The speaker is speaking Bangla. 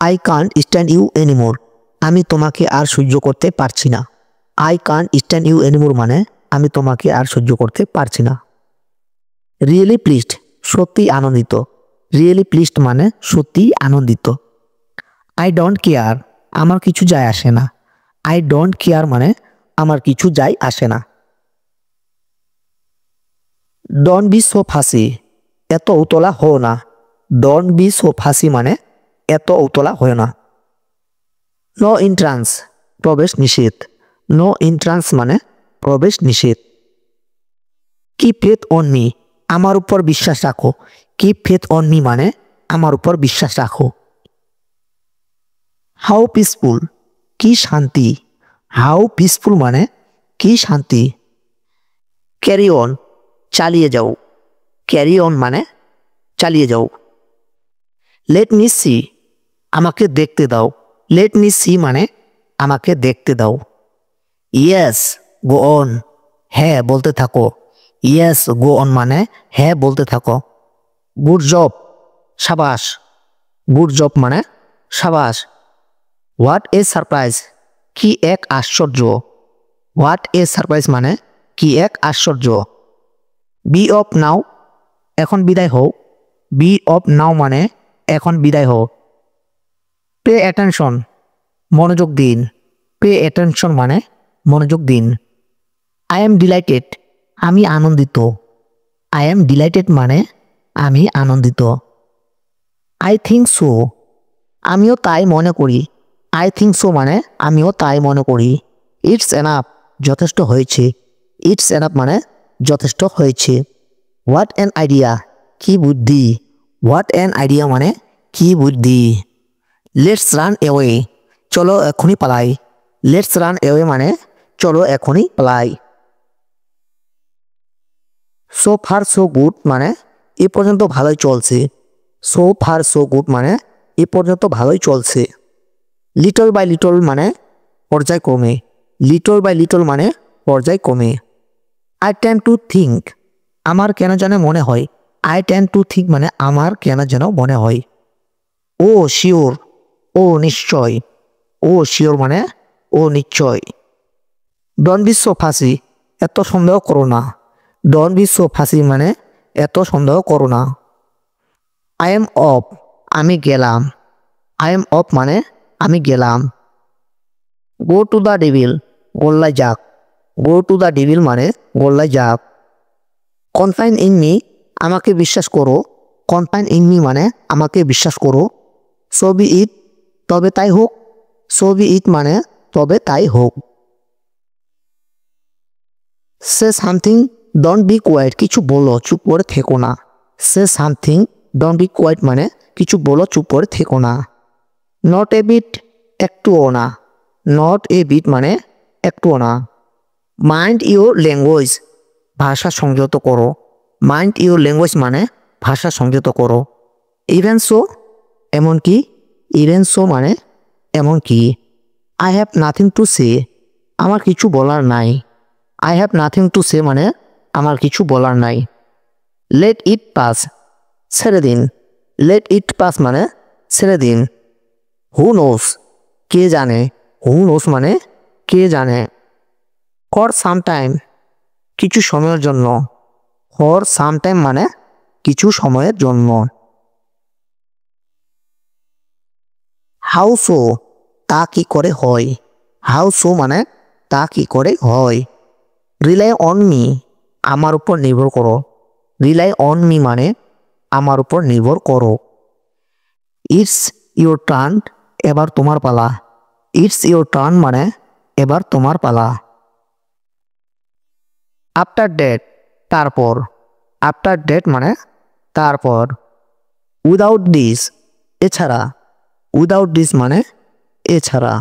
I can't stand you anymore, আমি তোমাকে আর সহ্য করতে পারছি না। I can't stand you anymore মানে আমি তোমাকে আর সহ্য করতে পারছি না। রিয়েলি প্লিজড, সত্যি আনন্দিত। রিয়েলি প্লিজড মানে সত্যি আনন্দিত। আই ডোন্ট কেয়ার, আমার কিছু যায় আসে না। আই ডোন্ট কেয়ার মানে আমার কিছু যায় আসে না। ডোন্ট বি সো ফাসি, এত উতলা হও না। ডোন্ট বি সো ফাসি মানে এত উতলা হয় না। নো এন্ট্রান্স, প্রবেশ নিষেধ। নো এন্ট্রান্স মানে প্রবেশ নিষেধ। কিপ ফেথ অন মি, আমার উপর বিশ্বাস রাখো। কিপ ফেথ অন মি মানে আমার উপর বিশ্বাস রাখো। হাউ পিসফুল, কি শান্তি। হাউ পিসফুল মানে কি শান্তি। ক্যারি অন, চালিয়ে যাও। ক্যারি অন মানে চালিয়ে যাও। লেট মি সি, আমাকে দেখতে দাও। লেট মি সি মানে আমাকে দেখতে দাও। ইয়েস গো অন, হ্যাঁ বলতে থাকো। ইয়েস গো অন মানে হ্যাঁ বলতে থাকো। গুড জব, সাবাস। গুড জব মানে সাবাস। হোয়াট এ সারপ্রাইজ, কি এক আশ্চর্য। হোয়াট এ সারপ্রাইজ মানে কি এক আশ্চর্য। বি অফ নাও, এখন বিদায় হও। বি অফ নাও মানে এখন বিদায় হও। পে অ্যাটেনশন, মনোযোগ দিন। পে অ্যাটেনশন মানে মনোযোগ দিন। আই এম ডিলাইটেড, আমি আনন্দিত। আই এম ডিলাইটেড মানে আমি আনন্দিত। আই থিঙ্ক সো, আমিও তাই মনে করি। আই থিঙ্ক সো মানে আমিও তাই মনে করি। ইটস এনাফ, যথেষ্ট হয়েছে। ইটস এনাফ মানে যথেষ্ট হয়েছে। হোয়াট অ্যান আইডিয়া, কি বুদ্ধি। হোয়াট অ্যান আইডিয়া মানে কি বুদ্ধি। লেটস রান অ্যাওয়ে, চলো এখনই পালাই। লেটস রান অ্যাওয়ে মানে চলো এখনই পালাই। সো ফার সো গুড মানে এ পর্যন্ত ভালোই চলছে। সো ফার সো গুড মানে এ পর্যন্ত ভালোই চলছে। লিটল বাই লিটল মানে পর্যায়ক্রমে। লিটল বাই লিটল মানে পর্যায়ক্রমে। আই টেন টু থিঙ্ক, আমার কেন যেন মনে হয়। আই টেন টু থিঙ্ক মানে আমার কেন যেন মনে হয়। ও শিওর, ও নিশ্চয়। ও শিওর মানে ও নিশ্চয়। ডন বি সো ফাসি, এত সন্দেহ করো না। ডন বি সো ফাসি মানে এত সন্দেহ করো না। আই এম অফ, আমি গেলাম। আই এম অফ মানে আমি গেলাম। গো টু দ্য ডেভিল, গোল্লায় যাক। গো টু দ্য ডেভিল মানে গোল্লায় যাক। কনফাইন ইন মি, আমাকে বিশ্বাস করো। কনফাইন ইন মি মানে আমাকে বিশ্বাস করো। সো বি ইট, তবে তাই হোক। সো বি ইট মানে তবে তাই হোক। Say something, don't be quiet, কিছু বলো চুপ করে থেকো না। Say something, don't be quiet মানে কিছু বলো চুপ করে থেকো না। নট এ বিট, একটুও না। নট এ বিট মানে একটুও না। মাইন্ড ইউর ল্যাঙ্গুয়েজ, ভাষা সংযত করো। মাইন্ড ইউর ল্যাঙ্গুয়েজ মানে ভাষা সংযত করো। ইভেন সো, এমন কি। ইভেন সো মানে এমন কি। I have nothing to say, আমার কিছু বলার নাই। I have nothing to say মানে আমার কিছু বলার নাই। লেট ইট পাস, ছেড়ে দিন। লেট ইট পাস মানে ছেড়ে দিন। হু নোস, কে জানে। হু নোস মানে কে জানে। ফর সাম টাইম, কিছু সময়ের জন্য। ফর সাম টাইম মানে কিছু সময়ের জন্য। হাউ সো, তা কি করে হয়। হাউ সো মানে তা কি করে হয়। রিলাই অন মি, আমার উপর নির্ভর করো। রিলাই অন মি মানে আমার উপর নির্ভর করো। ইটস ইউর টার্ন, এবার তোমার পালা। ইটস ইউর টার্ন মানে এবার তোমার পালা। আফটার ডেট, তারপর। আফটার ডেট মানে তারপর। উইদাউট দিস, এছাড়া। উইদাউট দিস মানে এছাড়া।